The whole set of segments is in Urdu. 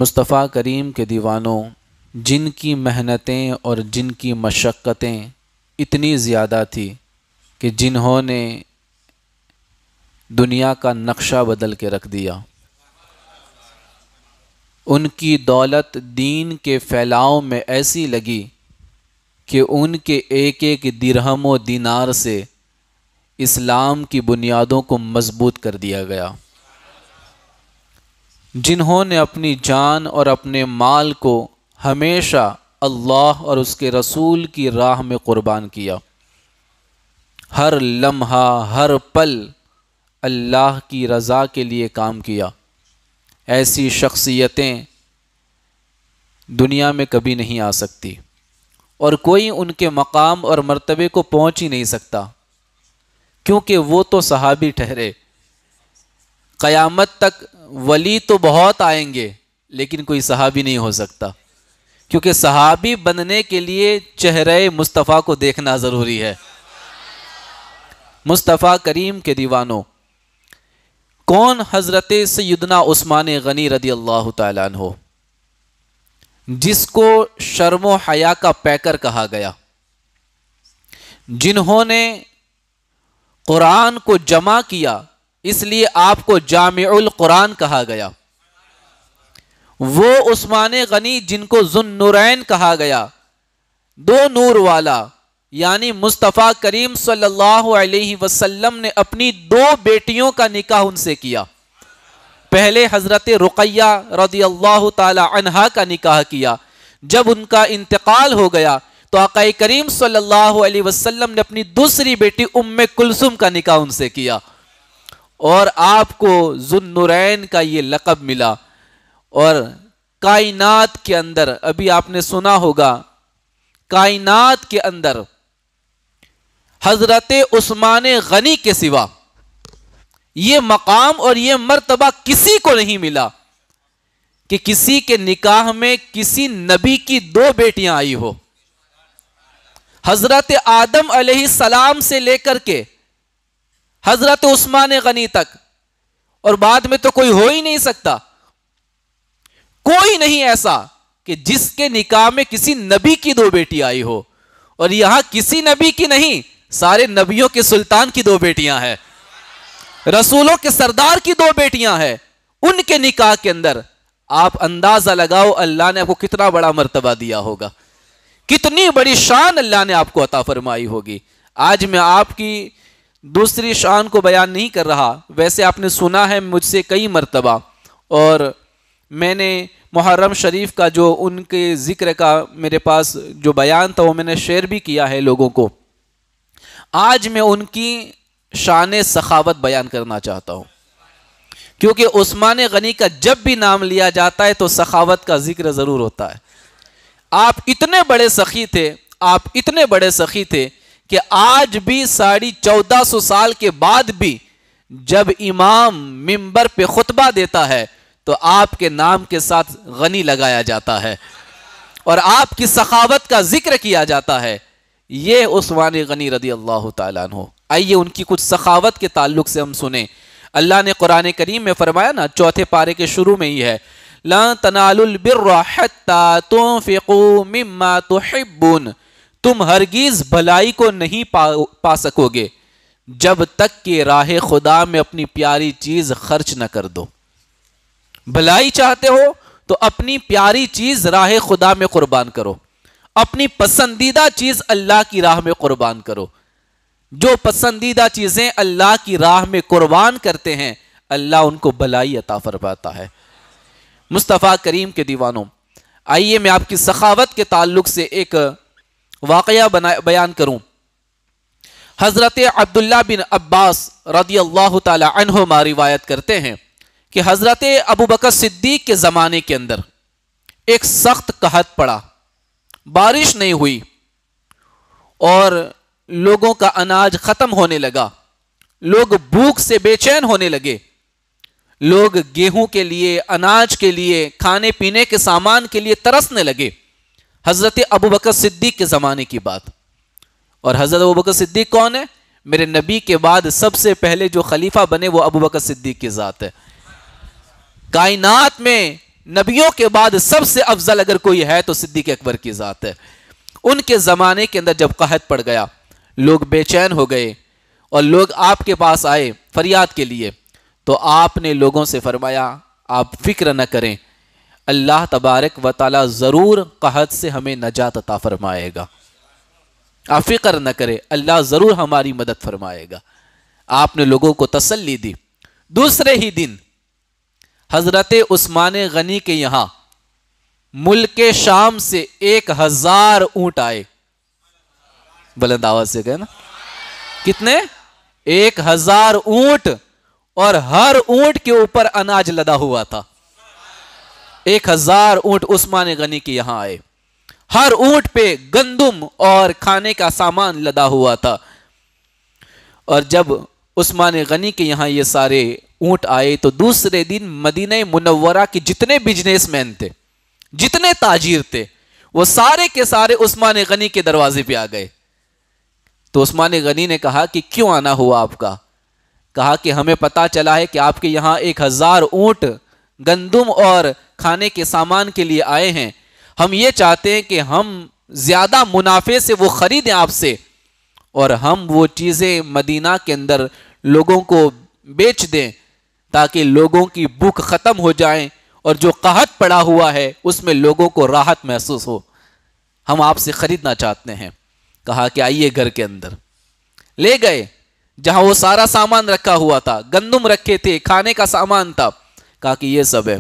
مصطفیٰ کریم کے دیوانوں، جن کی محنتیں اور جن کی مشقتیں اتنی زیادہ تھی کہ جنہوں نے دنیا کا نقشہ بدل کے رکھ دیا، ان کی دولت دین کے پھیلاؤ میں ایسی لگی کہ ان کے ایک ایک درہم و دینار سے اسلام کی بنیادوں کو مضبوط کر دیا گیا، جنہوں نے اپنی جان اور اپنے مال کو ہمیشہ اللہ اور اس کے رسول کی راہ میں قربان کیا، ہر لمحہ ہر پل اللہ کی رضا کے لیے کام کیا، ایسی شخصیتیں دنیا میں کبھی نہیں آ سکتی، اور کوئی ان کے مقام اور مرتبے کو پہنچ ہی نہیں سکتا، کیونکہ وہ تو صحابی ٹھہرے۔ قیامت تک ولی تو بہت آئیں گے لیکن کوئی صحابی نہیں ہو سکتا، کیونکہ صحابی بننے کے لیے چہرہ مصطفیٰ کو دیکھنا ضروری ہے۔ مصطفیٰ کریم کے دیوانوں، کون حضرت سیدنا عثمان غنی رضی اللہ تعالیٰ عنہ، جس کو شرم و حیا کا پیکر کہا گیا، جنہوں نے قرآن کو جمع کیا، اس لیے آپ کو جامع القرآن کہا گیا، وہ عثمان غنی جن کو ذو النورین کہا گیا، دو نور والا، یعنی مصطفیٰ کریم صلی اللہ علیہ وسلم نے اپنی دو بیٹیوں کا نکاح ان سے کیا۔ پہلے حضرت رقیہ رضی اللہ تعالی عنہا کا نکاح کیا، جب ان کا انتقال ہو گیا تو آقا کریم صلی اللہ علیہ وسلم نے اپنی دوسری بیٹی ام کلثوم کا نکاح ان سے کیا، اور آپ کو ذو النورین کا یہ لقب ملا۔ اور کائنات کے اندر، ابھی آپ نے سنا ہوگا، کائنات کے اندر حضرت عثمان غنی کے سوا یہ مقام اور یہ مرتبہ کسی کو نہیں ملا کہ کسی کے نکاح میں کسی نبی کی دو بیٹیاں آئی ہو۔ حضرت آدم علیہ السلام سے لے کر کے حضرت عثمان غنی تک، اور بعد میں تو کوئی ہو ہی نہیں سکتا، کوئی نہیں ایسا کہ جس کے نکاح میں کسی نبی کی دو بیٹی آئی ہو، اور یہاں کسی نبی کی نہیں، سارے نبیوں کے سلطان کی دو بیٹیاں ہیں، رسولوں کے سردار کی دو بیٹیاں ہیں، ان کے نکاح کے اندر آپ اندازہ لگاؤ اللہ نے آپ کو کتنا بڑا مرتبہ دیا ہوگا، کتنی بڑی شان اللہ نے آپ کو عطا فرمائی ہوگی۔ آج میں آپ کی دوسری شان کو بیان نہیں کر رہا، ویسے آپ نے سنا ہے مجھ سے کئی مرتبہ، اور میں نے محرم شریف کا جو ان کے ذکر کا میرے پاس جو بیان تھا وہ میں نے شیئر بھی کیا ہے لوگوں کو۔ آج میں ان کی شان سخاوت بیان کرنا چاہتا ہوں، کیونکہ عثمان غنی کا جب بھی نام لیا جاتا ہے تو سخاوت کا ذکر ضرور ہوتا ہے۔ آپ اتنے بڑے سخی تھے، آپ اتنے بڑے سخی تھے کہ آج بھی 1450 سال کے بعد بھی جب امام منبر پہ خطبہ دیتا ہے تو آپ کے نام کے ساتھ غنی لگایا جاتا ہے اور آپ کی سخاوت کا ذکر کیا جاتا ہے۔ یہ عثمان غنی رضی اللہ تعالیٰ عنہ، آئیے ان کی کچھ سخاوت کے تعلق سے ہم سنیں۔ اللہ نے قرآن کریم میں فرمایا نا، چوتھے پارے کے شروع میں ہی ہے، لَن تَنَالُوا الْبِرَّ حَتَّى تُنْفِقُوا مِمَّا تُحِبُّونَ، تم ہرگز بھلائی کو نہیں پا سکو گے جب تک کہ راہ خدا میں اپنی پیاری چیز خرچ نہ کر دو۔ بھلائی چاہتے ہو تو اپنی پیاری چیز راہ خدا میں قربان کرو، اپنی پسندیدہ چیز اللہ کی راہ میں قربان کرو۔ جو پسندیدہ چیزیں اللہ کی راہ میں قربان کرتے ہیں اللہ ان کو بھلائی عطا فرماتا ہے۔ مصطفیٰ کریم کے دیوانوں، آئیے میں آپ کی سخاوت کے تعلق سے ایک واقعہ بیان کروں۔ حضرت عبداللہ بن عباس رضی اللہ تعالی عنہما روایت کرتے ہیں کہ حضرت ابوبکر صدیق کے زمانے کے اندر ایک سخت قحط پڑا، بارش نہیں ہوئی اور لوگوں کا اناج ختم ہونے لگا، لوگ بھوک سے بے چین ہونے لگے، لوگ گیہوں کے لیے، اناج کے لیے، کھانے پینے کے سامان کے لیے ترسنے لگے۔ حضرت ابوبکر صدیق کے زمانے کی بات، اور حضرت ابوبکر صدیق کون ہے؟ میرے نبی کے بعد سب سے پہلے جو خلیفہ بنے وہ ابوبکر صدیق کی ذات ہے۔ کائنات میں نبیوں کے بعد سب سے افضل اگر کوئی ہے تو صدیق اکبر کی ذات ہے۔ ان کے زمانے کے اندر جب قحط پڑ گیا، لوگ بے چین ہو گئے اور لوگ آپ کے پاس آئے فریاد کے لیے، تو آپ نے لوگوں سے فرمایا آپ فکر نہ کریں، اللہ تبارک و تعالی ضرور قحط سے ہمیں نجات عطا فرمائے گا، آپ فکر نہ کریں، اللہ ضرور ہماری مدد فرمائے گا۔ آپ نے لوگوں کو تسلی دی۔ دوسرے ہی دن حضرت عثمان غنی کے یہاں ملک شام سے 1000 اونٹ آئے۔ بلند آواز سے کہنا نا، کتنے؟ 1000 اونٹ، اور ہر اونٹ کے اوپر اناج لدا ہوا تھا۔ 1000 اونٹ عثمان غنی کے یہاں آئے، ہر اونٹ پہ گندم اور کھانے کا سامان لدا ہوا تھا۔ اور جب عثمان غنی کے یہاں یہ سارے اونٹ آئے تو دوسرے دن مدینہ منورہ کے جتنے بزنس مین تھے، جتنے تاجر تھے، وہ سارے کے سارے عثمان غنی کے دروازے پہ آ گئے۔ تو عثمان غنی نے کہا کہ کیوں آنا ہوا آپ کا؟ کہا کہ ہمیں پتا چلا ہے کہ آپ کے یہاں 1000 اونٹ گندم اور کھانے کے سامان کے لیے آئے ہیں، ہم یہ چاہتے ہیں کہ ہم زیادہ منافع سے وہ خریدیں آپ سے، اور ہم وہ چیزیں مدینہ کے اندر لوگوں کو بیچ دیں تاکہ لوگوں کی بھوک ختم ہو جائیں، اور جو قحط پڑا ہوا ہے اس میں لوگوں کو راحت محسوس ہو، ہم آپ سے خریدنا چاہتے ہیں۔ کہا کہ آئیے گھر کے اندر، لے گئے جہاں وہ سارا سامان رکھا ہوا تھا، گندم رکھے تھے، کھانے کا سامان تھا۔ کہا کہ یہ سب ہے،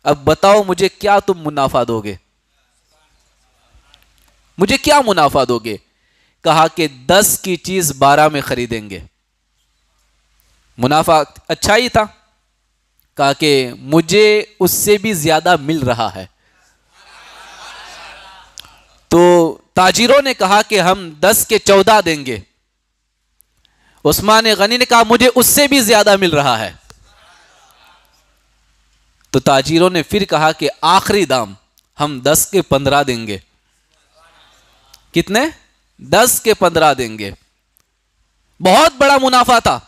اب بتاؤ مجھے کیا تم منافع دو گے، مجھے کیا منافع دو گے؟ کہا کہ 10 کی چیز 12 میں خریدیں گے۔ منافع اچھا ہی تھا۔ کہا کہ مجھے اس سے بھی زیادہ مل رہا ہے۔ تو تاجروں نے کہا کہ ہم 10 کے 14 دیں گے۔ عثمان غنی نے کہا مجھے اس سے بھی زیادہ مل رہا ہے۔ تو تاجروں نے پھر کہا کہ آخری دام ہم 10 کے 15 دیں گے۔ کتنے؟ 10 کے 15 دیں گے۔ بہت بڑا منافع تھا۔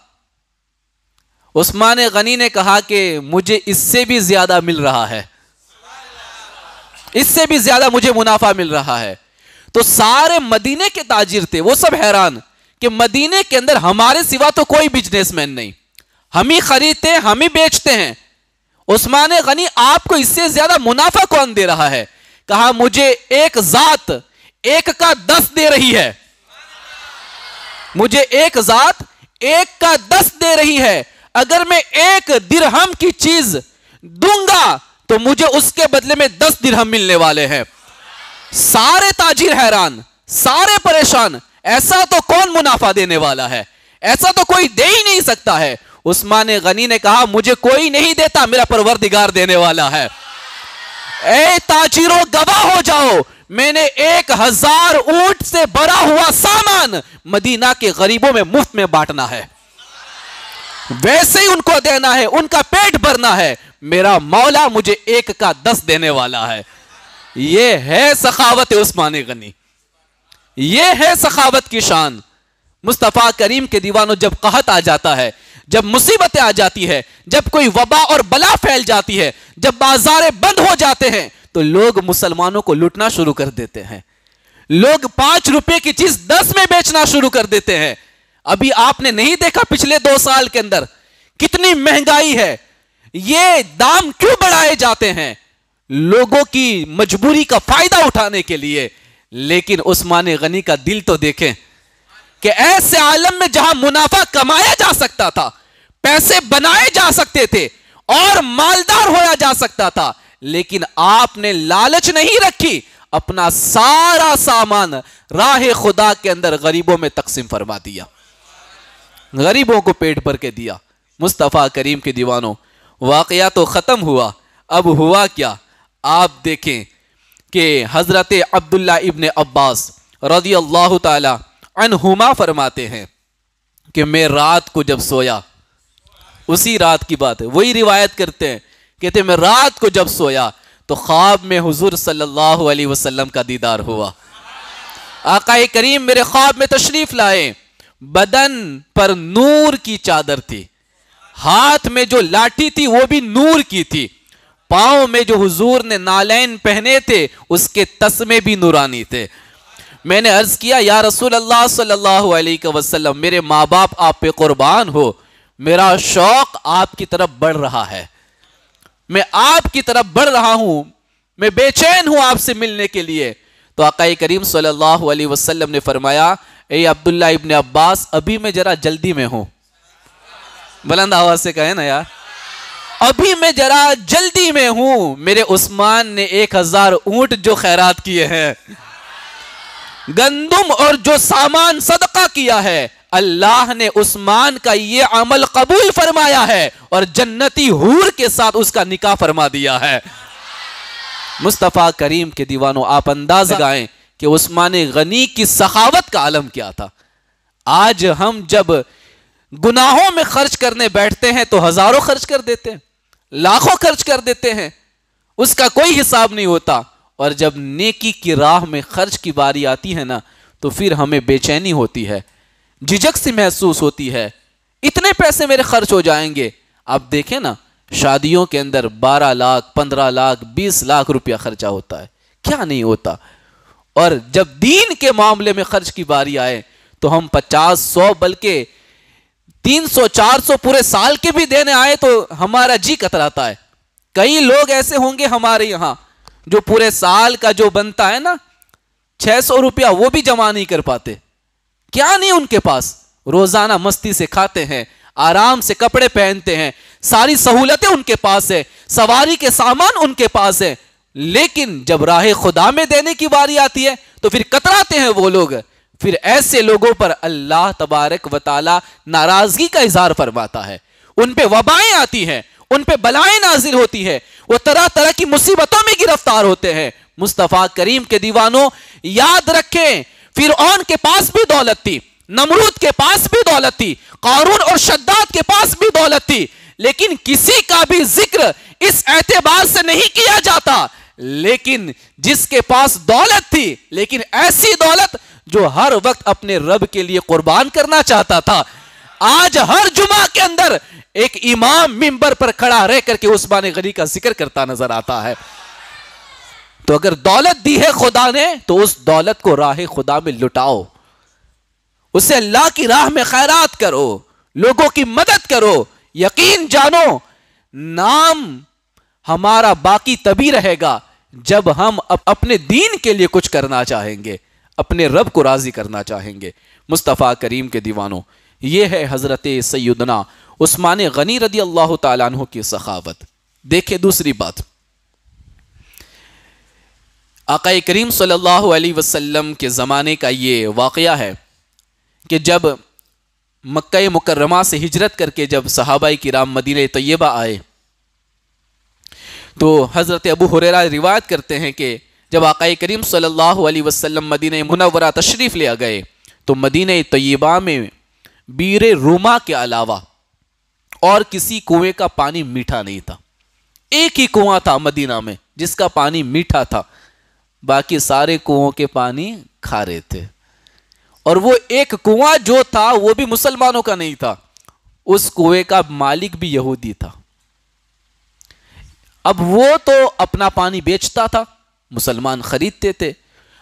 عثمان غنی نے کہا کہ مجھے اس سے بھی زیادہ مل رہا ہے، اس سے بھی زیادہ مجھے منافع مل رہا ہے۔ تو سارے مدینے کے تاجر تھے، وہ سب حیران کہ مدینے کے اندر ہمارے سوا تو کوئی بزنس مین نہیں، ہم ہی خریدتے ہیں، ہم ہی بیچتے ہیں، عثمان غنی آپ کو اس سے زیادہ منافع کون دے رہا ہے؟ کہا مجھے ایک ذات 1 کا 10 دے رہی ہے، مجھے ایک ذات 1 کا 10 دے رہی ہے، اگر میں 1 درہم کی چیز دوں گا تو مجھے اس کے بدلے میں 10 درہم ملنے والے ہیں۔ سارے تاجر حیران، سارے پریشان، ایسا تو کون منافع دینے والا ہے، ایسا تو کوئی دے ہی نہیں سکتا ہے۔ عثمان غنی نے کہا مجھے کوئی نہیں دیتا، میرا پروردگار دینے والا ہے۔ اے تاجروں گواہ ہو جاؤ، میں نے 1000 اونٹ سے بھرا ہوا سامان مدینہ کے غریبوں میں مفت میں بانٹنا ہے، ویسے ہی ان کو دینا ہے، ان کا پیٹ بھرنا ہے، میرا مولا مجھے 1 کا 10 دینے والا ہے۔ یہ ہے سخاوت عثمان غنی، یہ ہے سخاوت کی شان۔ مصطفیٰ کریم کے دیوانوں، جب قحط آ جاتا ہے، جب مصیبتیں آ جاتی ہے، جب کوئی وبا اور بلا پھیل جاتی ہے، جب بازاریں بند ہو جاتے ہیں، تو لوگ مسلمانوں کو لوٹنا شروع کر دیتے ہیں، لوگ 5 روپے کی چیز 10 میں بیچنا شروع کر دیتے ہیں۔ ابھی آپ نے نہیں دیکھا پچھلے 2 سال کے اندر کتنی مہنگائی ہے، یہ دام کیوں بڑھائے جاتے ہیں؟ لوگوں کی مجبوری کا فائدہ اٹھانے کے لیے۔ لیکن عثمان غنی کا دل تو دیکھیں کہ ایسے عالم میں جہاں منافع کمایا جا سکتا تھا، پیسے بنائے جا سکتے تھے اور مالدار ہویا جا سکتا تھا، لیکن آپ نے لالچ نہیں رکھی، اپنا سارا سامان راہ خدا کے اندر غریبوں میں تقسیم فرما دیا، غریبوں کو پیٹ بھر کے دیا۔ مصطفیٰ کریم کے دیوانوں، واقعہ تو ختم ہوا، اب ہوا کیا؟ آپ دیکھیں کہ حضرت عبداللہ ابن عباس رضی اللہ تعالی عنہما فرماتے ہیں کہ میں رات کو جب سویا، اسی رات کی بات ہے، وہی روایت کرتے ہیں، کہتے ہیں میں رات کو جب سویا تو خواب میں حضور صلی اللہ علیہ وسلم کا دیدار ہوا۔ آقا کریم میرے خواب میں تشریف لائے، بدن پر نور کی چادر تھی، ہاتھ میں جو لاٹھی تھی وہ بھی نور کی تھی، پاؤں میں جو حضور نے نالین پہنے تھے اس کے تسمے بھی نورانی تھے۔ میں نے عرض کیا یا رسول اللہ صلی اللہ علیہ وسلم، میرے ماں باپ آپ پہ قربان ہو، میرا شوق آپ کی طرف بڑھ رہا ہے، میں آپ کی طرف بڑھ رہا ہوں، میں بے چین ہوں آپ سے ملنے کے لیے۔ تو آقا کریم صلی اللہ علیہ وسلم نے فرمایا، اے عبداللہ ابن عباس، ابھی میں ذرا جلدی میں ہوں۔ بلند آواز سے کہیں نا یار، ابھی میں ذرا جلدی میں ہوں۔ میرے عثمان نے 1000 اونٹ جو خیرات کیے ہیں، گندم اور جو سامان صدقہ کیا ہے، اللہ نے عثمان کا یہ عمل قبول فرمایا ہے اور جنتی حور کے ساتھ اس کا نکاح فرما دیا ہے۔ مصطفیٰ کریم کے دیوانوں، آپ اندازہ لگائیں کہ عثمان غنی کی سخاوت کا عالم کیا تھا۔ آج ہم جب گناہوں میں خرچ کرنے بیٹھتے ہیں تو ہزاروں خرچ کر دیتے ہیں، لاکھوں خرچ کر دیتے ہیں، اس کا کوئی حساب نہیں ہوتا، اور جب نیکی کی راہ میں خرچ کی باری آتی ہے نا تو پھر ہمیں بے چینی ہوتی ہے، جھجک سی محسوس ہوتی ہے، اتنے پیسے میرے خرچ ہو جائیں گے۔ آپ دیکھیں نا، شادیوں کے اندر 12 لاکھ 15 لاکھ 20 لاکھ روپیہ خرچہ ہوتا ہے، کیا نہیں ہوتا، اور جب دین کے معاملے میں خرچ کی باری آئے تو ہم 50 100 بلکہ 300 400 پورے سال کے بھی دینے آئے تو ہمارا جی کتراتا ہے۔ کئی لوگ ایسے ہوں گے ہمارے یہاں جو پورے سال کا جو بنتا ہے نا 600 روپیہ وہ بھی جمع نہیں کر پاتے، کیا نہیں ان کے پاس، روزانہ مستی سے کھاتے ہیں، آرام سے کپڑے پہنتے ہیں، ساری سہولتیں ان کے پاس ہے، سواری کے سامان ان کے پاس ہے، لیکن جب راہ خدا میں دینے کی باری آتی ہے تو پھر کتراتے ہیں وہ لوگ۔ پھر ایسے لوگوں پر اللہ تبارک و تعالی ناراضگی کا اظہار فرماتا ہے، ان پہ وبائیں آتی ہیں، ان پہ بلائیں نازل ہوتی ہے، وہ طرح طرح کی مصیبتوں میں گرفتار ہوتے ہیں۔ مصطفیٰ کریم کے دیوانوں، یاد رکھیں، فرعون کے پاس بھی دولت تھی، نمرود کے پاس بھی دولت تھی، قارون اور شداد کے پاس بھی دولت تھی، لیکن کسی کا بھی ذکر اس اعتبار سے نہیں کیا جاتا، لیکن جس کے پاس دولت تھی، لیکن ایسی دولت جو ہر وقت اپنے رب کے لیے قربان کرنا چاہتا تھا۔ آج ہر جمعہ کے اندر ایک امام منبر پر کھڑا رہ کر کے عثمان غنی کا ذکر کرتا نظر آتا ہے۔ تو اگر دولت دی ہے خدا نے تو اس دولت کو راہ خدا میں لٹاؤ، اسے اللہ کی راہ میں خیرات کرو، لوگوں کی مدد کرو۔ یقین جانو، نام ہمارا باقی تبھی رہے گا جب ہم اپنے دین کے لیے کچھ کرنا چاہیں گے، اپنے رب کو راضی کرنا چاہیں گے۔ مصطفیٰ کریم کے دیوانوں، یہ ہے حضرت سیدنا عثمان غنی رضی اللہ تعالیٰ عنہ کی سخاوت۔ دیکھیں دوسری بات، آقا کریم صلی اللہ علیہ وسلم کے زمانے کا یہ واقعہ ہے کہ جب مکہ مکرمہ سے ہجرت کر کے جب صحابہ کرام مدینہ طیبہ آئے تو حضرت ابو ہریرہ روایت کرتے ہیں کہ جب آقا کریم صلی اللہ علیہ وسلم مدینہ منورہ تشریف لے گئے تو مدینہ طیبہ میں بیر روما کے علاوہ اور کسی کنویں کا پانی میٹھا نہیں تھا۔ ایک ہی کنواں تھا مدینہ میں جس کا پانی میٹھا تھا، باقی سارے کنووں کے پانی کھارے تھے، اور وہ ایک کنواں جو تھا وہ بھی مسلمانوں کا نہیں تھا، اس کنویں کا مالک بھی یہودی تھا۔ اب وہ تو اپنا پانی بیچتا تھا، مسلمان خریدتے تھے،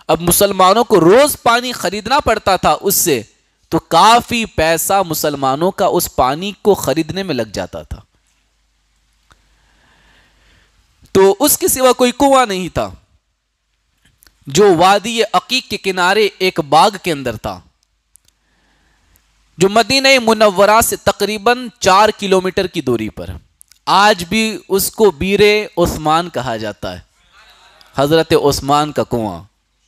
اب مسلمانوں کو روز پانی خریدنا پڑتا تھا اس سے، تو کافی پیسہ مسلمانوں کا اس پانی کو خریدنے میں لگ جاتا تھا۔ تو اس کے سوا کوئی کنواں نہیں تھا جو وادی عقیق کے کنارے ایک باغ کے اندر تھا، جو مدینہ منورہ سے تقریباً 4 کلومیٹر کی دوری پر۔ آج بھی اس کو بیر عثمان کہا جاتا ہے، حضرت عثمان کا کنواں۔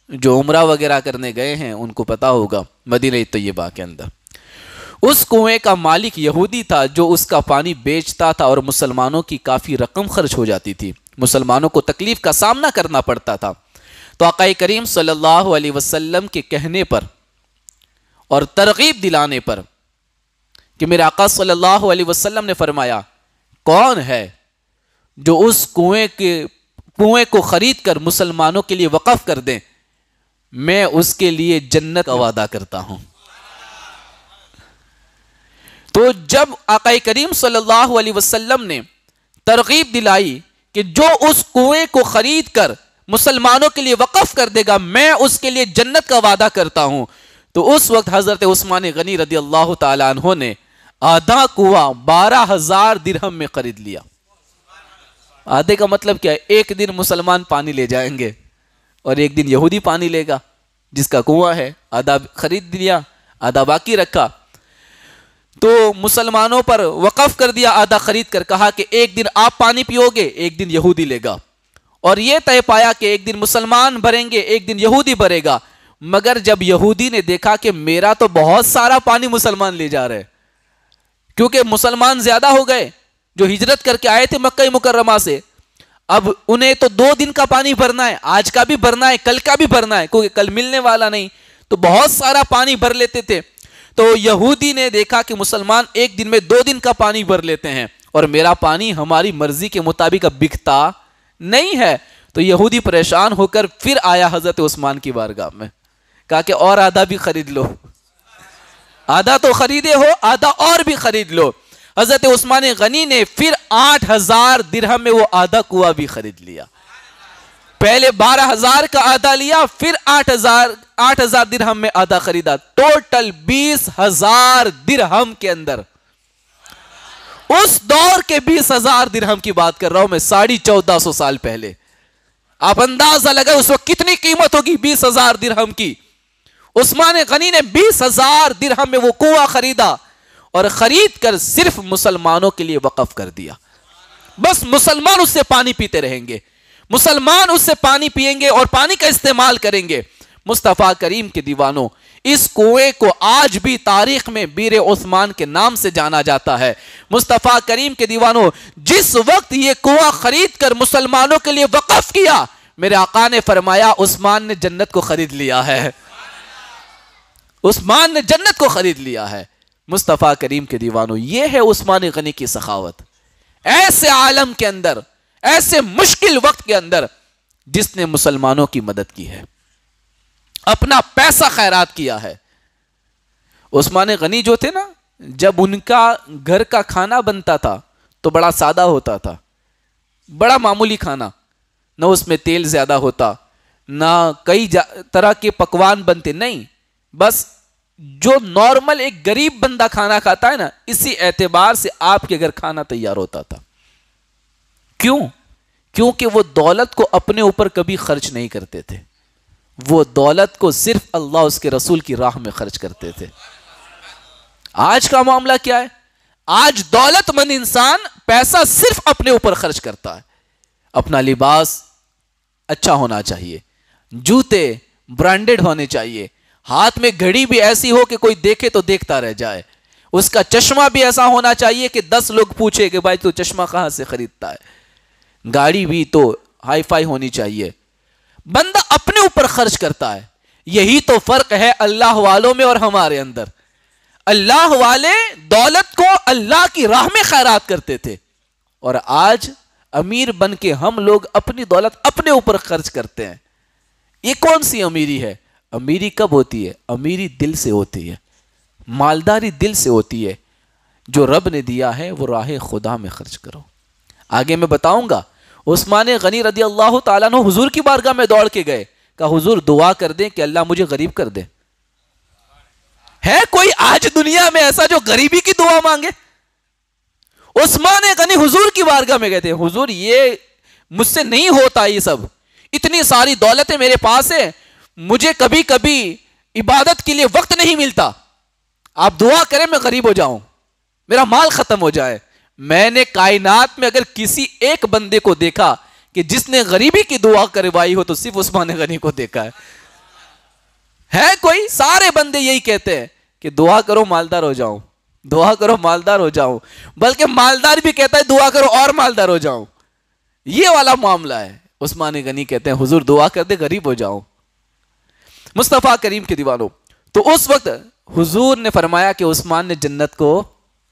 جو عمرہ وغیرہ کرنے گئے ہیں ان کو پتا ہوگا، مدینہ طیبہ کے اندر اس کنویں کا مالک یہودی تھا جو اس کا پانی بیچتا تھا، اور مسلمانوں کی کافی رقم خرچ ہو جاتی تھی، مسلمانوں کو تکلیف کا سامنا کرنا پڑتا تھا۔ تو آقا کریم صلی اللہ علیہ وسلم کے کہنے پر اور ترغیب دلانے پر کہ میرے آقا صلی اللہ علیہ وسلم نے فرمایا، کون ہے جو اس کنویں کو خرید کر مسلمانوں کے لیے وقف کر دیں، میں اس کے لیے جنت کا وعدہ کرتا ہوں۔ تو جب آقا کریم صلی اللہ علیہ وسلم نے ترغیب دلائی کہ جو اس کنویں کو خرید کر مسلمانوں کے لیے وقف کر دے گا میں اس کے لیے جنت کا وعدہ کرتا ہوں. تو اس وقت حضرت عثمان غنی رضی اللہ تعالیٰ عنہ نے آدھا کنواں 12,000 درہم میں خرید لیا. آدھے کا مطلب کیا ہے؟ ایک دن مسلمان پانی لے جائیں گے اور ایک دن یہودی پانی لے گا جس کا کنواں ہے. آدھا خرید لیا، آدھا باقی رکھا، تو مسلمانوں پر وقف کر دیا. آدھا خرید کر کہا کہ ایک دن آپ پانی پیو گے، ایک دن یہودی لے گا. اور یہ طے پایا کہ ایک دن مسلمان بھریں گے، ایک دن یہودی بھرے گا. مگر جب یہودی نے دیکھا کہ میرا تو بہت سارا پانی مسلمان لے جا رہے، کیونکہ مسلمان زیادہ ہو گئے جو ہجرت کر کے آئے تھے مکہ مکرمہ سے، اب انہیں تو 2 دن کا پانی بھرنا ہے، آج کا بھی بھرنا ہے، کل کا بھی بھرنا ہے، کیونکہ کل ملنے والا نہیں، تو بہت سارا پانی بھر لیتے تھے. تو یہودی نے دیکھا کہ مسلمان ایک دن میں 2 دن کا پانی بھر لیتے ہیں اور میرا پانی ہماری مرضی کے مطابق اب بکتا نہیں ہے. تو یہودی پریشان ہو کر پھر آیا حضرت عثمان کی بارگاہ میں، کہا کہ اور آدھا بھی خرید لو، آدھا تو خریدے ہو، آدھا اور بھی خرید لو. حضرت عثمان غنی نے پھر 8,000 درہم میں وہ آدھا کنواں بھی خرید لیا. پہلے 12,000 کا آدھا لیا، پھر 8,000 درہم میں آدھا خریدا. ٹوٹل 20,000 درہم کے اندر، اس دور کے 20,000 درہم کی بات کر رہا ہوں میں، 1450 سال پہلے. آپ اندازہ لگائیں اس وقت کتنی قیمت ہوگی 20,000 درہم کی. عثمان غنی نے 20,000 درہم میں وہ کنواں خریدا اور خرید کر صرف مسلمانوں کے لیے وقف کر دیا. بس مسلمان اس سے پانی پیتے رہیں گے، مسلمان اس سے پانی پیئیں گے اور پانی کا استعمال کریں گے. مصطفیٰ کریم کے دیوانوں، اس کنویں کو آج بھی تاریخ میں بیر عثمان کے نام سے جانا جاتا ہے. مصطفیٰ کریم کے دیوانوں، جس وقت یہ کنواں خرید کر مسلمانوں کے لیے وقف کیا، میرے آقا نے فرمایا عثمان نے جنت کو خرید لیا ہے، عثمان نے جنت کو خرید لیا ہے. مصطفیٰ کریم کے دیوانوں، یہ ہے عثمان غنی کی سخاوت. ایسے عالم کے اندر، ایسے مشکل وقت کے اندر جس نے مسلمانوں کی مدد کی ہے، اپنا پیسہ خیرات کیا ہے. عثمان غنی جو تھے نا، جب ان کا گھر کا کھانا بنتا تھا تو بڑا سادہ ہوتا تھا، بڑا معمولی کھانا، نہ اس میں تیل زیادہ ہوتا، نہ کئی طرح کے پکوان بنتے، نہیں، بس جو نارمل ایک غریب بندہ کھانا کھاتا ہے نا، اسی اعتبار سے آپ کے گھر کھانا تیار ہوتا تھا. کیوں؟ کیونکہ وہ دولت کو اپنے اوپر کبھی خرچ نہیں کرتے تھے، وہ دولت کو صرف اللہ اس کے رسول کی راہ میں خرچ کرتے تھے. آج کا معاملہ کیا ہے؟ آج دولت مند انسان پیسہ صرف اپنے اوپر خرچ کرتا ہے. اپنا لباس اچھا ہونا چاہیے، جوتے برانڈڈ ہونے چاہیے، ہاتھ میں گھڑی بھی ایسی ہو کہ کوئی دیکھے تو دیکھتا رہ جائے، اس کا چشمہ بھی ایسا ہونا چاہیے کہ 10 لوگ پوچھے کہ بھائی تو چشمہ کہاں سے خریدتا ہے، گاڑی بھی تو ہائی فائی ہونی چاہیے. بندہ اپنے اوپر خرچ کرتا ہے. یہی تو فرق ہے اللہ والوں میں اور ہمارے اندر. اللہ والے دولت کو اللہ کی راہ میں خیرات کرتے تھے، اور آج امیر بن کے ہم لوگ اپنی دولت اپنے اوپر خرچ کرتے ہیں. یہ کون سی امیری ہے؟ امیری کب ہوتی ہے؟ امیری دل سے ہوتی ہے، مالداری دل سے ہوتی ہے. جو رب نے دیا ہے وہ راہ خدا میں خرچ کرو. آگے میں بتاؤں گا. عثمان غنی رضی اللہ تعالیٰ عنہ حضور کی بارگاہ میں دوڑ کے گئے، کہا حضور دعا کر دیں کہ اللہ مجھے غریب کر دے. ہے کوئی آج دنیا میں ایسا جو غریبی کی دعا مانگے؟ عثمان غنی حضور کی بارگاہ میں گئے تھے، حضور یہ مجھ سے نہیں ہوتا، یہ سب اتنی ساری دولتیں میرے پاس ہے، مجھے کبھی کبھی عبادت کے لیے وقت نہیں ملتا، آپ دعا کریں میں غریب ہو جاؤں، میرا مال ختم ہو جائے. میں نے کائنات میں اگر کسی ایک بندے کو دیکھا کہ جس نے غریبی کی دعا کروائی ہو تو صرف عثمان غنی کو دیکھا ہے کوئی؟ سارے بندے یہی کہتے ہیں کہ دعا کرو مالدار ہو جاؤں، دعا کرو مالدار ہو جاؤں، بلکہ مالدار بھی کہتا ہے دعا کرو اور مالدار ہو جاؤں. یہ والا معاملہ ہے. عثمان غنی کہتے ہیں حضور دعا کر دے غریب ہو جاؤں. مصطفیٰ کریم کے دیوانوں، تو اس وقت حضور نے فرمایا کہ عثمان نے جنت کو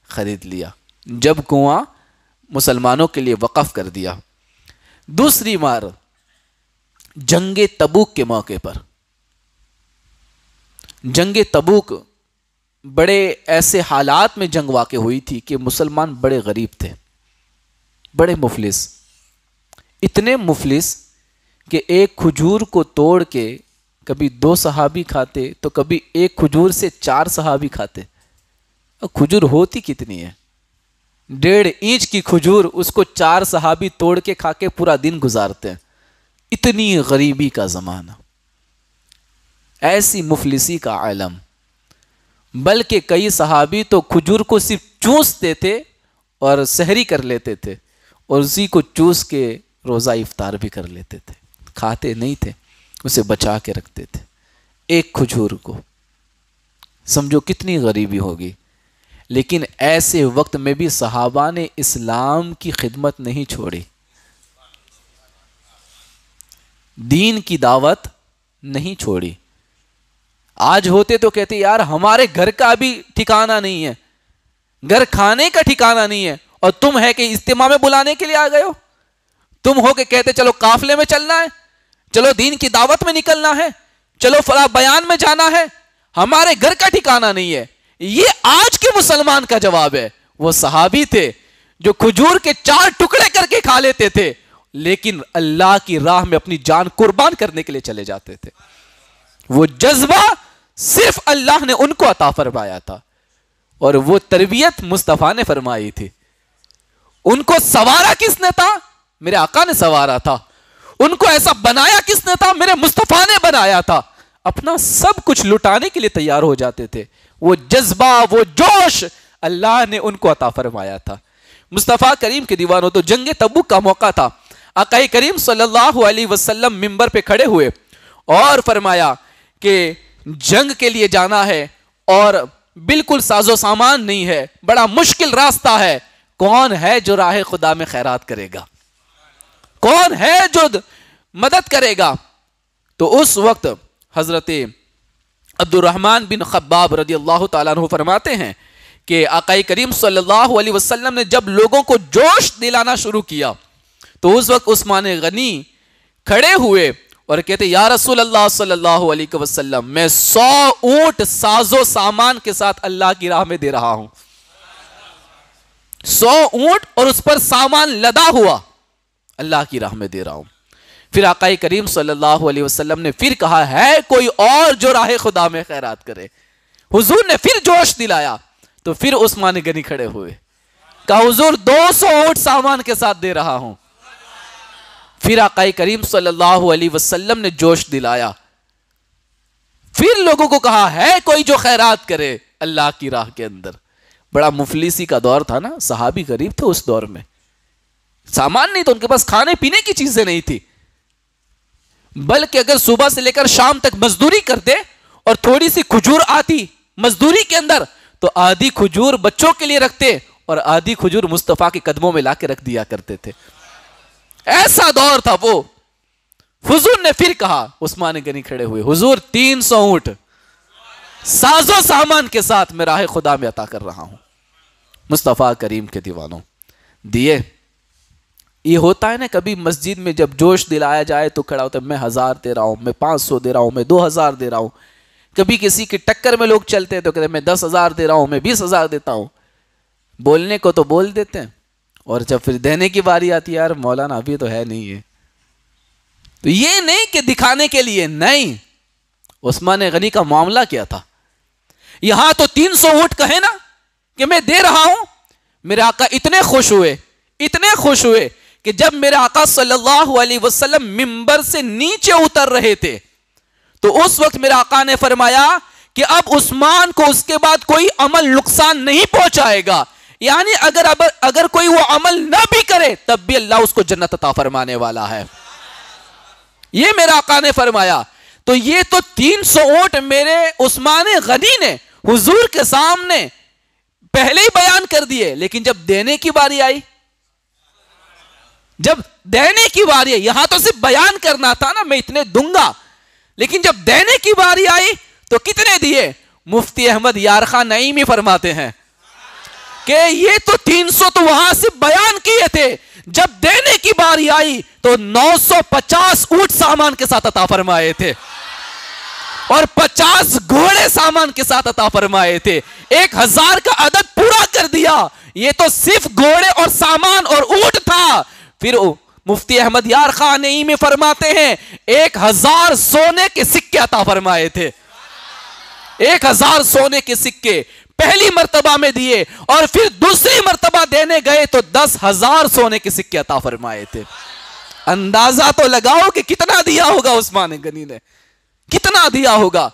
خرید لیا جب کنواں مسلمانوں کے لیے وقف کر دیا. دوسری بار جنگ تبوک کے موقع پر، جنگ تبوک بڑے ایسے حالات میں جنگ واقع ہوئی تھی کہ مسلمان بڑے غریب تھے، بڑے مفلس. اتنے مفلس کہ ایک کھجور کو توڑ کے کبھی 2 صحابی کھاتے تو کبھی ایک کھجور سے 4 صحابی کھاتے. اور کھجور ہوتی کتنی ہے؟ 1.5 انچ کی کھجور، اس کو 4 صحابی توڑ کے کھا کے پورا دن گزارتے ہیں. اتنی غریبی کا زمانہ، ایسی مفلسی کا عالم. بلکہ کئی صحابی تو کھجور کو صرف چوستے تھے اور سحری کر لیتے تھے، اور اسی کو چوس کے روزہ افطار بھی کر لیتے تھے. کھاتے نہیں تھے، اسے بچا کے رکھتے تھے ایک کھجور کو. سمجھو کتنی غریبی ہوگی. لیکن ایسے وقت میں بھی صحابہ نے اسلام کی خدمت نہیں چھوڑی، دین کی دعوت نہیں چھوڑی. آج ہوتے تو کہتے یار ہمارے گھر کا بھی ٹھکانہ نہیں ہے، گھر کھانے کا ٹھکانہ نہیں ہے، اور تم ہے کہ اجتماع میں بلانے کے لیے آ گئے ہو. تم ہو کہ کہتے چلو قافلے میں چلنا ہے، چلو دین کی دعوت میں نکلنا ہے، چلو فلاں بیان میں جانا ہے، ہمارے گھر کا ٹھکانہ نہیں ہے. یہ آج کے مسلمان کا جواب ہے. وہ صحابی تھے جو کھجور کے 4 ٹکڑے کر کے کھا لیتے تھے، لیکن اللہ کی راہ میں اپنی جان قربان کرنے کے لیے چلے جاتے تھے. وہ جذبہ صرف اللہ نے ان کو عطا فرمایا تھا، اور وہ تربیت مصطفیٰ نے فرمائی تھی. ان کو سوارا کس نے تھا؟ میرے آقا نے سوارا تھا. ان کو ایسا بنایا کس نے تھا؟ میرے مصطفیٰ نے بنایا تھا. اپنا سب کچھ لٹانے کے لیے تیار ہو جاتے تھے. وہ جذبہ، وہ جوش اللہ نے ان کو عطا فرمایا تھا. مصطفیٰ کریم کے دیوانوں، تو جنگ تبوک کا موقع تھا. آقا کریم صلی اللہ علیہ وسلم منبر پہ کھڑے ہوئے اور فرمایا کہ جنگ کے لیے جانا ہے اور بالکل ساز و سامان نہیں ہے، بڑا مشکل راستہ ہے. کون ہے جو راہ خدا میں خیرات کرے گا؟ کون ہے جو مدد کرے گا؟ تو اس وقت حضرت عبد الرحمن بن خباب رضی اللہ تعالیٰ عنہ فرماتے ہیں کہ آقا کریم صلی اللہ علیہ وسلم نے جب لوگوں کو جوش دلانا شروع کیا تو اس وقت عثمان غنی کھڑے ہوئے اور کہتے یا رسول اللہ صلی اللہ علیہ وسلم، میں 100 اونٹ ساز و سامان کے ساتھ اللہ کی راہ میں دے رہا ہوں. 100 اونٹ اور اس پر سامان لدا ہوا اللہ کی راہ میں دے رہا ہوں. پھر آقا کریم صلی اللہ علیہ وسلم نے پھر کہا ہے کوئی اور جو راہ خدا میں خیرات کرے. حضور نے پھر جوش دلایا تو پھر عثمان غنی کھڑے ہوئے، کہا حضور 200 اونٹ سامان کے ساتھ دے رہا ہوں. پھر آقا کریم صلی اللہ علیہ وسلم نے جوش دلایا، پھر لوگوں کو کہا ہے کوئی جو خیرات کرے اللہ کی راہ کے اندر. بڑا مفلسی کا دور تھا نا، صحابی غریب تھے اس دور میں، سامان نہیں تو ان کے پاس کھانے پینے کی چیزیں نہیں تھی. بلکہ اگر صبح سے لے کر شام تک مزدوری کرتے اور تھوڑی سی کھجور آتی مزدوری کے اندر تو آدھی کھجور بچوں کے لیے رکھتے اور آدھی کھجور مصطفیٰ کے قدموں میں لا کے رکھ دیا کرتے تھے. ایسا دور تھا وہ. حضور نے پھر کہا، عثمان غنی کھڑے ہوئے، حضور 300 اونٹ ساز و سامان کے ساتھ میں راہ خدا میں عطا کر رہا ہوں. مصطفیٰ کریم کے دیوانوں دیے. یہ ہوتا ہے نا کبھی مسجد میں جب جوش دلایا جائے تو کھڑا ہوتا ہے میں 1000 دے رہا ہوں، میں 500 دے رہا ہوں، میں 2000 دے رہا ہوں. کبھی کسی کی ٹکر میں لوگ چلتے ہیں تو کہتے ہیں میں 10,000 دے رہا ہوں، میں 20,000 دیتا ہوں. بولنے کو تو بول دیتے ہیں اور جب پھر دینے کی باری آتی ہے یار مولانا ابھی تو ہے نہیں ہے. تو یہ نہیں کہ دکھانے کے لیے نہیں. عثمان غنی کا معاملہ کیا تھا؟ یہاں تو 300 اونٹ کہے نا کہ میں دے رہا ہوں. میرے آقا اتنے خوش ہوئے کہ جب میرے آقا صلی اللہ علیہ وسلم منبر سے نیچے اتر رہے تھے تو اس وقت میرے آقا نے فرمایا کہ اب عثمان کو اس کے بعد کوئی عمل نقصان نہیں پہنچائے گا. یعنی اگر کوئی وہ عمل نہ بھی کرے تب بھی اللہ اس کو جنت عطا فرمانے والا ہے. یہ میرے آقا نے فرمایا. تو یہ تو 300 اونٹ میرے عثمان غنی نے حضور کے سامنے پہلے ہی بیان کر دیے، لیکن جب دینے کی باری آئی، یہاں تو صرف بیان کرنا تھا نا میں اتنے دوں گا، لیکن جب دینے کی باری آئی تو کتنے دیے؟ مفتی احمد یارخان نعیمی فرماتے ہیں کہ یہ تو 300 تو وہاں سے بیان کیے تھے، جب دینے کی باری آئی تو 950 اونٹ سامان کے ساتھ عطا فرمائے تھے اور 50 گھوڑے سامان کے ساتھ عطا فرمائے تھے. 1000 کا عدد پورا کر دیا. یہ تو صرف گھوڑے اور سامان اور اونٹ تھا. پھر مفتی احمد یار خان نئی میں فرماتے ہیں 1000 سونے کے سکے عطا فرمائے تھے. 1000 سونے کے سکے پہلی مرتبہ میں دیے, اور پھر دوسری مرتبہ دینے گئے تو 10,000 سونے کے سکے عطا فرمائے تھے. اندازہ تو لگاؤ کہ کتنا دیا ہوگا عثمان غنی نے, کتنا دیا ہوگا.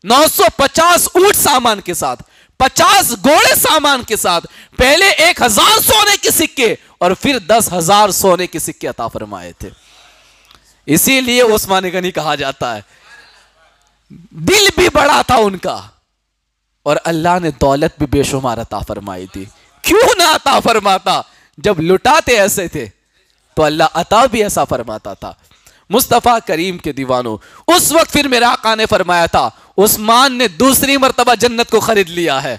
950 اونٹ سامان کے ساتھ, 50 گھوڑے سامان کے ساتھ, پہلے 1000 سونے کے سکے اور پھر 10,000 سونے کے سکے عطا فرمائے تھے. اسی لیے عثمان غنی کہا جاتا ہے. دل بھی بڑا تھا ان کا, اور اللہ نے دولت بھی بے شمار عطا فرمائی تھی. کیوں نہ عطا فرماتا؟ جب لٹاتے ایسے تھے تو اللہ عطا بھی ایسا فرماتا تھا. مصطفیٰ کریم کے دیوانوں, اس وقت پھر میرے آقا نے فرمایا تھا عثمان نے دوسری مرتبہ جنت کو خرید لیا ہے.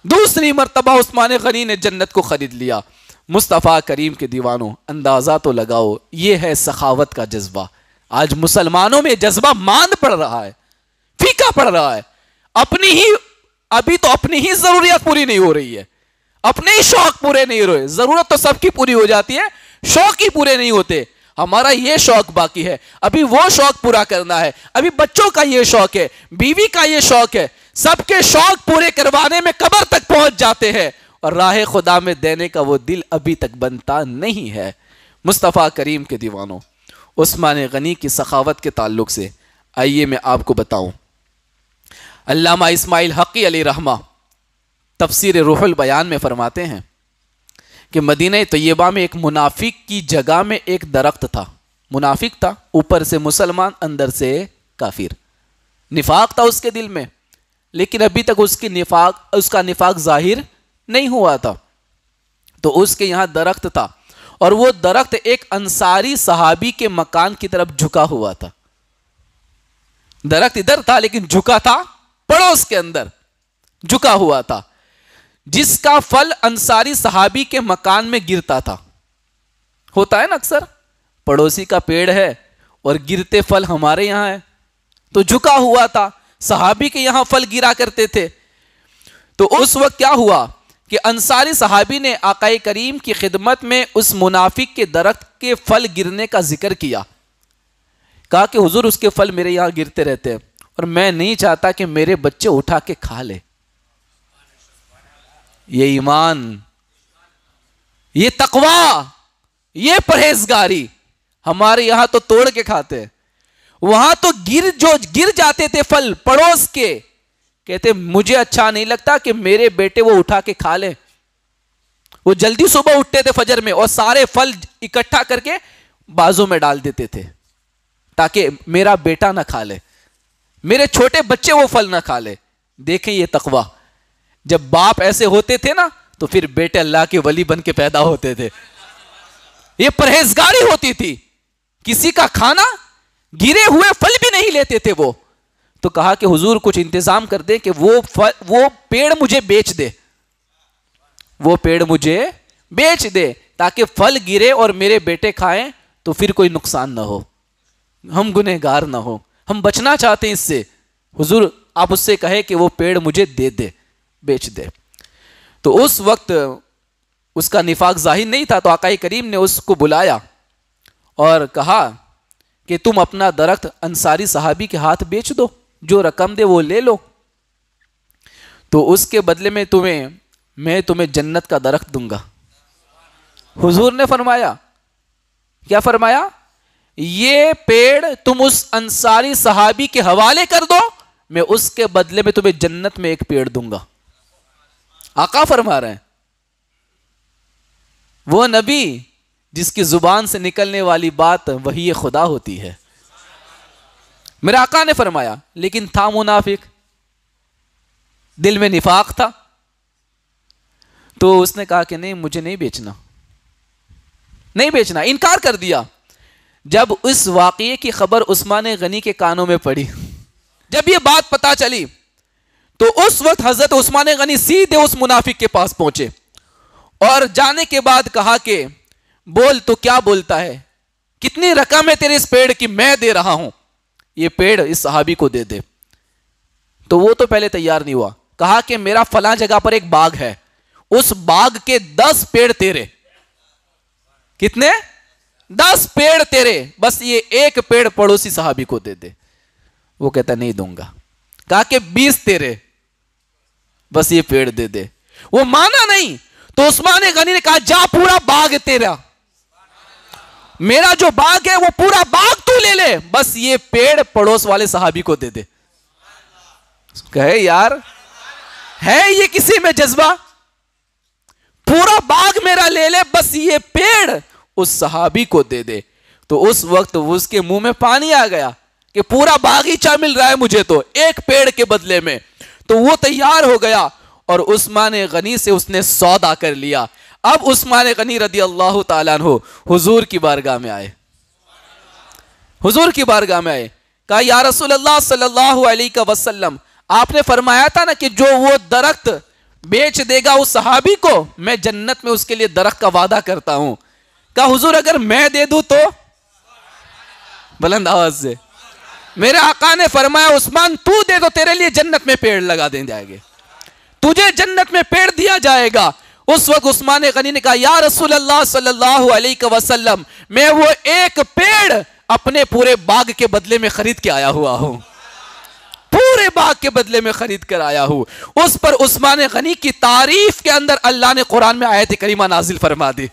دوسری مرتبہ عثمان غنی نے جنت کو خرید لیا. مصطفیٰ کریم کے دیوانوں, اندازہ تو لگاؤ, یہ ہے سخاوت کا جذبہ. آج مسلمانوں میں جذبہ ماند پڑ رہا ہے, پھیکا پڑ رہا ہے. ابھی تو اپنی ہی ضروریات پوری نہیں ہو رہی ہے, اپنے ہی شوق پورے نہیں ہو رہے. ضرورت تو سب کی پوری ہو جاتی ہے, شوق ہی پورے نہیں ہوتے. ہمارا یہ شوق باقی ہے, ابھی وہ شوق پورا کرنا ہے. ابھی بچوں کا یہ شوق ہے, بیوی کا یہ شوق ہے. سب کے شوق پورے کروانے میں قبر تک پہنچ جاتے ہیں, اور راہ خدا میں دینے کا وہ دل ابھی تک بنتا نہیں ہے. مصطفیٰ کریم کے دیوانوں, عثمان غنی کی سخاوت کے تعلق سے آئیے میں آپ کو بتاؤں. علامہ اسماعیل حقی علیہ رحمہ تفسیر روح البیان میں فرماتے ہیں کہ مدینہ طیبہ میں ایک منافق کی جگہ میں ایک درخت تھا. منافق تھا, اوپر سے مسلمان, اندر سے کافر. نفاق تھا اس کے دل میں, لیکن ابھی تک اس کا نفاق ظاہر نہیں ہوا تھا. تو اس کے یہاں درخت تھا, اور وہ درخت ایک انصاری صحابی کے مکان کی طرف جھکا ہوا تھا. درخت ادھر تھا لیکن جھکا تھا پڑوس کے اندر, جھکا ہوا تھا, جس کا پھل انصاری صحابی کے مکان میں گرتا تھا. ہوتا ہے نا اکثر, پڑوسی کا پیڑ ہے اور گرتے پھل ہمارے یہاں ہے. تو جھکا ہوا تھا, صحابی کے یہاں پھل گرا کرتے تھے. تو اس وقت کیا ہوا کہ انصاری صحابی نے آقا کریم کی خدمت میں اس منافق کے درخت کے پھل گرنے کا ذکر کیا. کہا کہ حضور اس کے پھل میرے یہاں گرتے رہتے ہیں, اور میں نہیں چاہتا کہ میرے بچے اٹھا کے کھا لے. یہ ایمان, یہ تقوی, یہ پرہیزگاری ہمارے یہاں تو توڑ کے کھاتے ہیں. وہاں تو گر جاتے تھے پھل پڑوس کے, کہتے مجھے اچھا نہیں لگتا کہ میرے بیٹے وہ اٹھا کے کھا لیں. وہ جلدی صبح اٹھتے تھے فجر میں, اور سارے پھل اکٹھا کر کے بازوں میں ڈال دیتے تھے تاکہ میرا بیٹا نہ کھا لے, میرے چھوٹے بچے وہ پھل نہ کھا لے. دیکھیں یہ تقوی, جب باپ ایسے ہوتے تھے نا تو پھر بیٹے اللہ کے ولی بن کے پیدا ہوتے تھے. یہ پرہیزگاری ہوتی تھی. کسی کا کھانا گرے ہوئے پھل بھی نہیں لیتے تھے وہ. تو کہا کہ حضور کچھ انتظام کر دے کہ وہ پیڑ مجھے بیچ دے, وہ پیڑ مجھے بیچ دے تاکہ پھل گرے اور میرے بیٹے کھائیں تو پھر کوئی نقصان نہ ہو, ہم گنہگار نہ ہو, ہم بچنا چاہتے ہیں اس سے. حضور آپ اس سے کہے کہ وہ پیڑ مجھے دے دے, بیچ دے. تو اس وقت اس کا نفاق ظاہر نہیں تھا, تو آقا کریم نے اس کو بلایا اور کہا کہ تم اپنا درخت انصاری صحابی کے ہاتھ بیچ دو, جو رقم دے وہ لے لو, تو اس کے بدلے میں میں تمہیں جنت کا درخت دوں گا. حضور نے فرمایا, کیا فرمایا, یہ پیڑ تم اس انصاری صحابی کے حوالے کر دو, میں اس کے بدلے میں تمہیں جنت میں ایک پیڑ دوں گا. آقا فرما رہے ہیں, وہ نبی جس کی زبان سے نکلنے والی بات وحی خدا ہوتی ہے. میرے آقا نے فرمایا, لیکن تھا منافق, دل میں نفاق تھا, تو اس نے کہا کہ نہیں مجھے نہیں بیچنا, نہیں بیچنا, انکار کر دیا. جب اس واقعے کی خبر عثمان غنی کے کانوں میں پڑی, جب یہ بات پتا چلی, تو اس وقت حضرت عثمان غنی سیدھے اس منافق کے پاس پہنچے, اور جانے کے بعد کہا کہ بول تو کیا بولتا ہے, کتنی رقم ہے تیرے اس پیڑ کی, میں دے رہا ہوں, یہ پیڑ اس صحابی کو دے دے. تو وہ تو پہلے تیار نہیں ہوا, کہا کہ میرا فلاں جگہ پر ایک باغ ہے, اس باغ کے 10 پیڑ تیرے. کتنے؟ 10 پیڑ تیرے، بس یہ ایک پیڑ پڑوسی صحابی کو دے دے. وہ کہتا نہیں دوں گا. کہا کہ 20 تیرے، بس یہ پیڑ دے دے. وہ مانا نہیں. تو عثمان غنی نے کہا جا پورا باغ تیرا، میرا جو باغ ہے وہ پورا باغ تو لے لے، بس یہ پیڑ پڑوس والے صحابی کو دے دے. کہے یار ہے یہ کسی میں جذبہ؟ پورا باغ میرا لے لے، بس یہ پیڑ اس صحابی کو دے دے. تو اس وقت اس کے منہ میں پانی آ گیا کہ پورا باغیچہ مل رہا ہے مجھے تو ایک پیڑ کے بدلے میں. تو وہ تیار ہو گیا اور عثمان غنی سے اس نے سودا کر لیا. اب عثمان غنی رضی اللہ تعالیٰ عنہ حضور کی بارگاہ میں آئے. حضور کی بارگاہ میں آئے. کہا یا رسول اللہ صلی اللہ علیہ وسلم، آپ نے فرمایا تھا نا کہ جو وہ درخت بیچ دے گا اس صحابی کو، میں جنت میں اس کے لیے درخت کا وعدہ کرتا ہوں. کہا حضور اگر میں دے دوں تو؟ بلند آواز سے. میرے آقا نے فرمایا عثمان تو دے دو، تیرے لیے جنت میں پیڑ لگا دیں جائے گے، تجھے جنت میں پیڑ دیا جائے گا. اس وقت عثمان غنی نے کہا یا رسول اللہ صلی اللہ علیہ وسلم، میں وہ ایک پیڑ اپنے پورے باغ کے بدلے میں خرید کے آیا ہوا ہوں، پورے باغ کے بدلے میں خرید کر آیا ہوں. اس پر عثمان غنی کی تعریف کے اندر اللہ نے قرآن میں آیت کریمہ نازل فرما دی.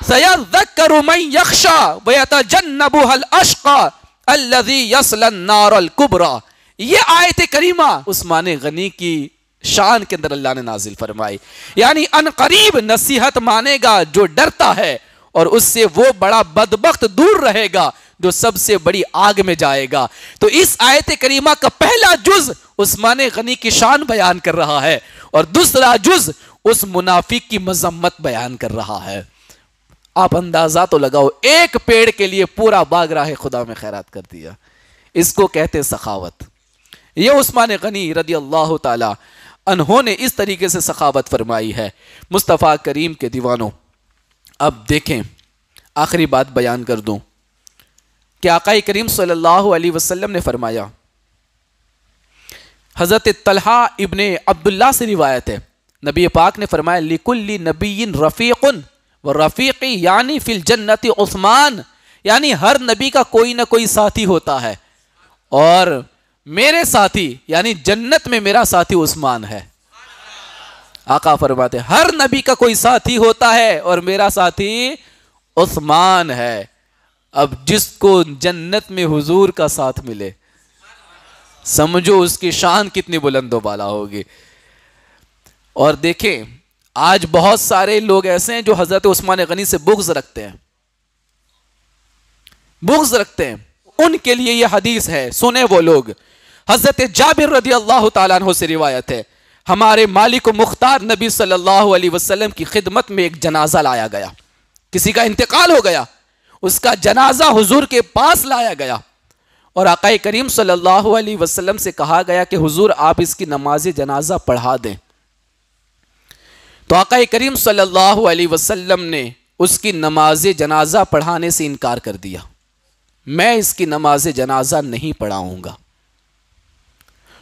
سَيَذَّكَّرُ مَن يَخْشَى وَيَتَجَنَّبُهَا الْأَشْقَى الَّذِي يَصْلَى النَّارَ الْكُبْرَى. یہ آیت کریمہ عثمان غنی کی شان کے اندر اللہ نے نازل فرمائی. یعنی ان قریب نصیحت مانے گا جو ڈرتا ہے، اور اس سے وہ بڑا بدبخت دور رہے گا جو سب سے بڑی آگ میں جائے گا. تو اس آیت کریمہ کا پہلا جز عثمان غنی کی شان بیان کر رہا ہے، اور دوسرا جز اس منافق کی مذمت بیان کر رہا ہے. آپ اندازہ تو لگاؤ، ایک پیڑ کے لیے پورا باغ راہ خدا میں خیرات کر دیا. اس کو کہتے سخاوت. یہ عثمان غنی رضی اللہ تعالی انہوں نے اس طریقے سے سخاوت فرمائی ہے. مصطفیٰ کریم کے دیوانوں، اب دیکھیں آخری بات بیان کر دوں کہ آقا کریم صلی اللہ علیہ وسلم نے فرمایا، حضرت طلحہ ابن عبداللہ سے روایت ہے، نبی پاک نے فرمایا لِكُلِّ نَبِيٍّ رَفِيقٌ وَرَفِيقِ یعنی فی الجنت عثمان. یعنی ہر نبی کا کوئی نہ کوئی ساتھی ہوتا ہے، اور میرے ساتھی یعنی جنت میں میرا ساتھی عثمان ہے. آقا فرماتے ہر نبی کا کوئی ساتھی ہوتا ہے اور میرا ساتھی عثمان ہے. اب جس کو جنت میں حضور کا ساتھ ملے، سمجھو اس کی شان کتنی بلند و بالا ہوگی. اور دیکھیں آج بہت سارے لوگ ایسے ہیں جو حضرت عثمان غنی سے بغض رکھتے ہیں، بغض رکھتے ہیں. ان کے لیے یہ حدیث ہے، سنیں وہ لوگ. حضرت جابر رضی اللہ تعالیٰ عنہ سے روایت ہے، ہمارے مالک و مختار نبی صلی اللہ علیہ وسلم کی خدمت میں ایک جنازہ لایا گیا. کسی کا انتقال ہو گیا، اس کا جنازہ حضور کے پاس لایا گیا، اور آقا کریم صلی اللہ علیہ وسلم سے کہا گیا کہ حضور آپ اس کی نماز جنازہ پڑھا دیں. تو آقا کریم صلی اللہ علیہ وسلم نے اس کی نماز جنازہ پڑھانے سے انکار کر دیا. میں اس کی نماز جنازہ نہیں پڑھاؤں گا.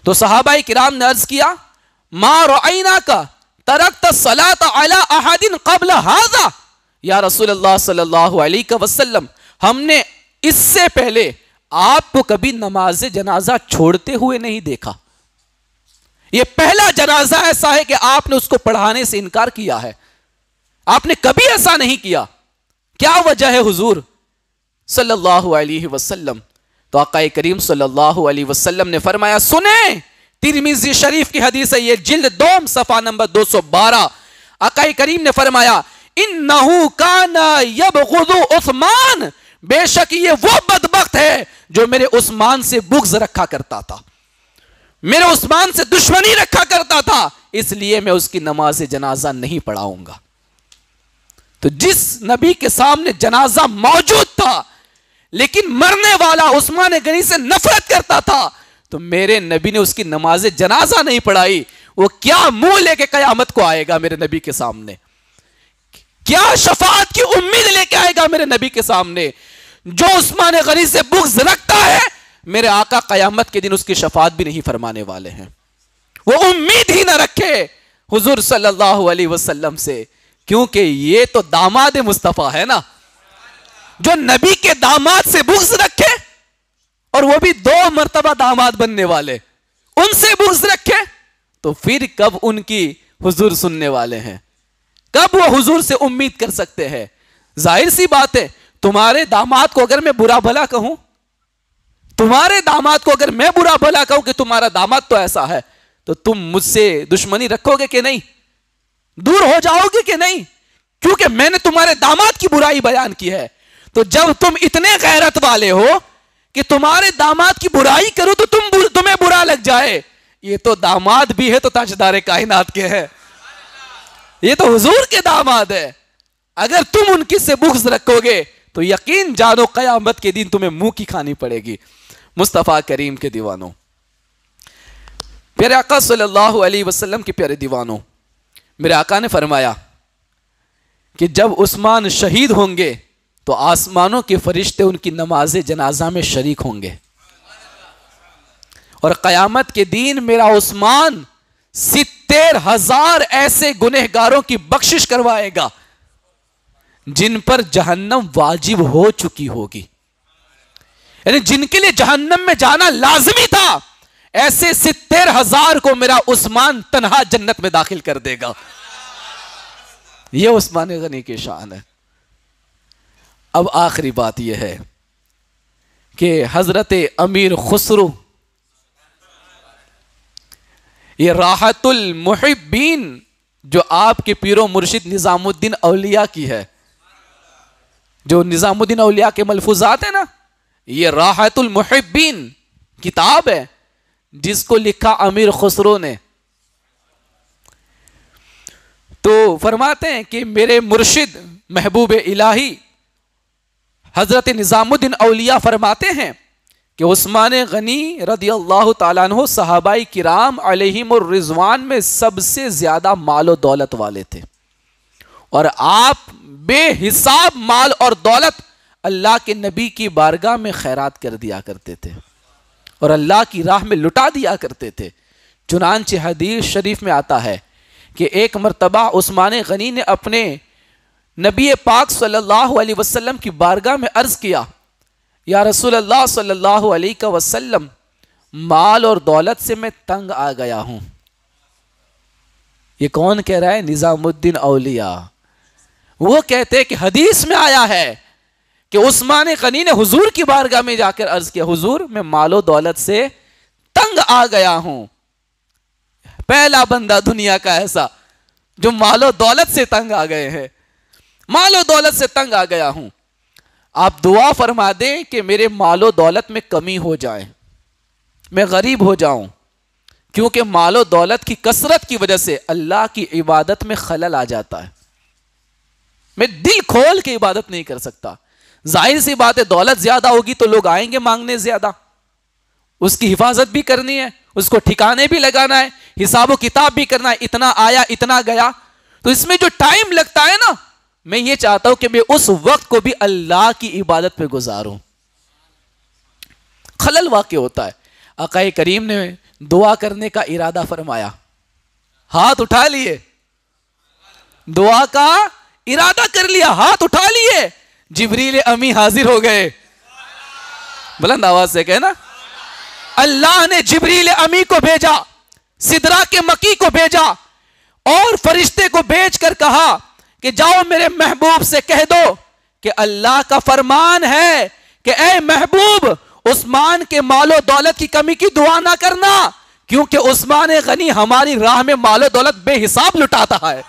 تو صحابہ کرام نے عرض کیا ما رأیناک ترکت الصلاۃ علی احد قبل ھذا. یا رسول اللہ صلی اللہ علیہ وسلم، ہم نے اس سے پہلے آپ کو کبھی نماز جنازہ چھوڑتے ہوئے نہیں دیکھا. یہ پہلا جنازہ ایسا ہے کہ آپ نے اس کو پڑھانے سے انکار کیا ہے. آپ نے کبھی ایسا نہیں کیا. کیا وجہ ہے حضور صلی اللہ علیہ وسلم؟ تو آقا کریم صلی اللہ علیہ وسلم نے فرمایا، سنیں، ترمذی شریف کی حدیث ہے، یہ جلد 2 صفحہ نمبر 212. آقا کریم نے فرمایا انہو کان یبغض عثمان، بے شک یہ وہ بدبخت ہے جو میرے عثمان سے بغض رکھا کرتا تھا، میرے عثمان سے دشمنی رکھا کرتا تھا، اس لیے میں اس کی نماز جنازہ نہیں پڑھاؤں گا. تو جس نبی کے سامنے جنازہ موجود تھا لیکن مرنے والا عثمان غنی سے نفرت کرتا تھا، تو میرے نبی نے اس کی نماز جنازہ نہیں پڑھائی، وہ کیا منہ لے کے قیامت کو آئے گا میرے نبی کے سامنے؟ کیا شفاعت کی امید لے کے آئے گا میرے نبی کے سامنے؟ جو عثمان غنی سے بغض رکھتا ہے، میرے آقا قیامت کے دن اس کی شفاعت بھی نہیں فرمانے والے ہیں. وہ امید ہی نہ رکھے حضور صلی اللہ علیہ وسلم سے، کیونکہ یہ تو داماد مصطفیٰ ہے نا. جو نبی کے داماد سے بغض رکھے اور وہ بھی 2 مرتبہ داماد بننے والے، ان سے بغض رکھے، تو پھر کب ان کی حضور سننے والے ہیں؟ کب وہ حضور سے امید کر سکتے ہیں؟ ظاہر سی بات ہے، تمہارے داماد کو اگر میں برا بھلا کہوں، تمہارے داماد کو اگر میں برا بھلا کہوں کہ تمہارا داماد تو ایسا ہے، تو تم مجھ سے دشمنی رکھو گے کہ نہیں؟ دور ہو جاؤ گے کہ نہیں؟ کیونکہ میں نے تمہارے داماد کی برائی بیان کی ہے۔ تو جب تم اتنے غیرت والے ہو کہ تمہارے داماد کی برائی کرو تو تمہیں برا لگ جائے، یہ تو داماد بھی ہے تو تاجدار کائنات کے ہے، یہ تو حضور کے داماد ہے۔ اگر تم ان کی سے بغض رکھو گے تو یقین جانو قیامت کے دن تمہیں منہ کی کھانی پڑے گی۔ مصطفیٰ کریم کے دیوانوں، پیارے آقا صلی اللہ علیہ وسلم کے پیارے دیوانوں، میرے آقا نے فرمایا کہ جب عثمان شہید ہوں گے تو آسمانوں کے فرشتے ان کی نماز جنازہ میں شریک ہوں گے، اور قیامت کے دن میرا عثمان 70,000 ایسے گنہگاروں کی بخشش کروائے گا جن پر جہنم واجب ہو چکی ہوگی، یعنی جن کے لیے جہنم میں جانا لازمی تھا، ایسے 70,000 کو میرا عثمان تنہا جنت میں داخل کر دے گا۔ یہ عثمان غنی کی شان ہے۔ اب آخری بات یہ ہے کہ حضرت امیر خسرو، یہ راحت المحبین جو آپ کے پیر و مرشد نظام الدین اولیاء کی ہے، جو نظام الدین اولیاء کے ملفوظات ہیں نا، یہ راحت المحبین کتاب ہے جس کو لکھا امیر خسرو نے۔ تو فرماتے ہیں کہ میرے مرشد محبوب الہی حضرت نظام الدین اولیاء فرماتے ہیں کہ عثمان غنی رضی اللہ تعالیٰ عنہ صحابہ کرام علیہم الرضوان میں سب سے زیادہ مال و دولت والے تھے، اور آپ بے حساب مال اور دولت اللہ کے نبی کی بارگاہ میں خیرات کر دیا کرتے تھے اور اللہ کی راہ میں لٹا دیا کرتے تھے۔ چنانچہ حدیث شریف میں آتا ہے کہ ایک مرتبہ عثمان غنی نے اپنے نبی پاک صلی اللہ علیہ وسلم کی بارگاہ میں عرض کیا، یا رسول اللہ صلی اللہ علیہ وسلم، مال اور دولت سے میں تنگ آ گیا ہوں۔ یہ کون کہہ رہا ہے؟ نظام الدین اولیاء۔ وہ کہتے ہیں کہ حدیث میں آیا ہے کہ عثمان غنی نے حضور کی بارگاہ میں جا کر عرض کیا، حضور میں مال و دولت سے تنگ آ گیا ہوں۔ پہلا بندہ دنیا کا ایسا جو مال و دولت سے تنگ آ گئے ہیں، مال و دولت سے تنگ آ گیا ہوں، آپ دعا فرما دیں کہ میرے مال و دولت میں کمی ہو جائے، میں غریب ہو جاؤں، کیونکہ مال و دولت کی کثرت کی وجہ سے اللہ کی عبادت میں خلل آ جاتا ہے، میں دل کھول کے عبادت نہیں کر سکتا۔ ظاہر سی بات ہے، دولت زیادہ ہوگی تو لوگ آئیں گے مانگنے زیادہ، اس کی حفاظت بھی کرنی ہے، اس کو ٹھکانے بھی لگانا ہے، حساب و کتاب بھی کرنا ہے، اتنا آیا اتنا گیا، تو اس میں جو ٹائم لگتا ہے نا، میں یہ چاہتا ہوں کہ میں اس وقت کو بھی اللہ کی عبادت پہ گزاروں۔ خلل واقع ہوتا ہے۔ آقا کریم نے دعا کرنے کا ارادہ فرمایا، ہاتھ اٹھا لیے، دعا کا ارادہ کر لیا، ہاتھ اٹھا لیے، جبریل امی حاضر ہو گئے۔ بلند آواز سے کہنا، اللہ نے جبریل امی کو بھیجا، سدرہ کے مکی کو بھیجا، اور فرشتے کو بھیج کر کہا کہ جاؤ میرے محبوب سے کہہ دو کہ اللہ کا فرمان ہے کہ اے محبوب، عثمان کے مال و دولت کی کمی کی دعا نہ کرنا، کیونکہ عثمان غنی ہماری راہ میں مال و دولت بے حساب لٹاتا ہے،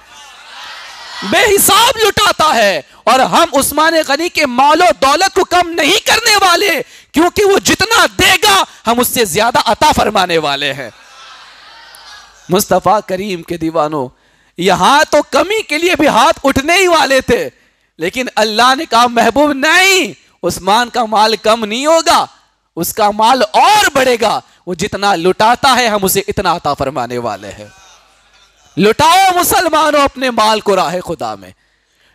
بے حساب لٹاتا ہے، اور ہم عثمان غنی کے مال و دولت کو کم نہیں کرنے والے، کیونکہ وہ جتنا دے گا ہم اس سے زیادہ عطا فرمانے والے ہیں۔ مصطفیٰ کریم کے دیوانوں، یہاں تو کمی کے لیے بھی ہاتھ اٹھنے ہی والے تھے، لیکن اللہ نے کہا محبوب نہیں، عثمان کا مال کم نہیں ہوگا، اس کا مال اور بڑھے گا، وہ جتنا لٹاتا ہے ہم اسے اتنا عطا فرمانے والے ہیں۔ لٹاؤ مسلمانوں اپنے مال کو راہ خدا میں،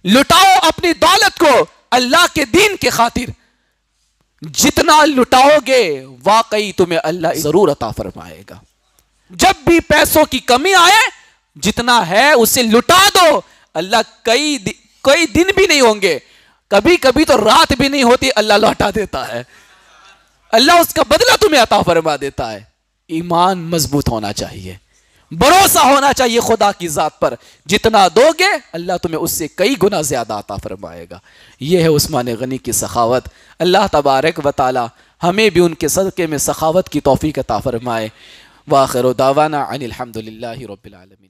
لٹاؤ اپنی دولت کو اللہ کے دین کے خاطر، جتنا لٹاؤ گے واقعی تمہیں اللہ ضرور عطا فرمائے گا۔ جب بھی پیسوں کی کمی آئے، جتنا ہے اسے لٹا دو، اللہ کئی دن بھی نہیں ہوں گے کبھی کبھی تو رات بھی نہیں ہوتی اللہ لوٹا دیتا ہے، اللہ اس کا بدلہ تمہیں عطا فرما دیتا ہے۔ ایمان مضبوط ہونا چاہیے، بھروسہ ہونا چاہیے خدا کی ذات پر، جتنا دو گے اللہ تمہیں اس سے کئی گنا زیادہ عطا فرمائے گا۔ یہ ہے عثمان غنی کی سخاوت۔ اللہ تبارک و تعالی ہمیں بھی ان کے صدقے میں سخاوت کی توفیق عطا فرمائے۔ وآخر دعوانا ان الحمد للہ رب العالمین۔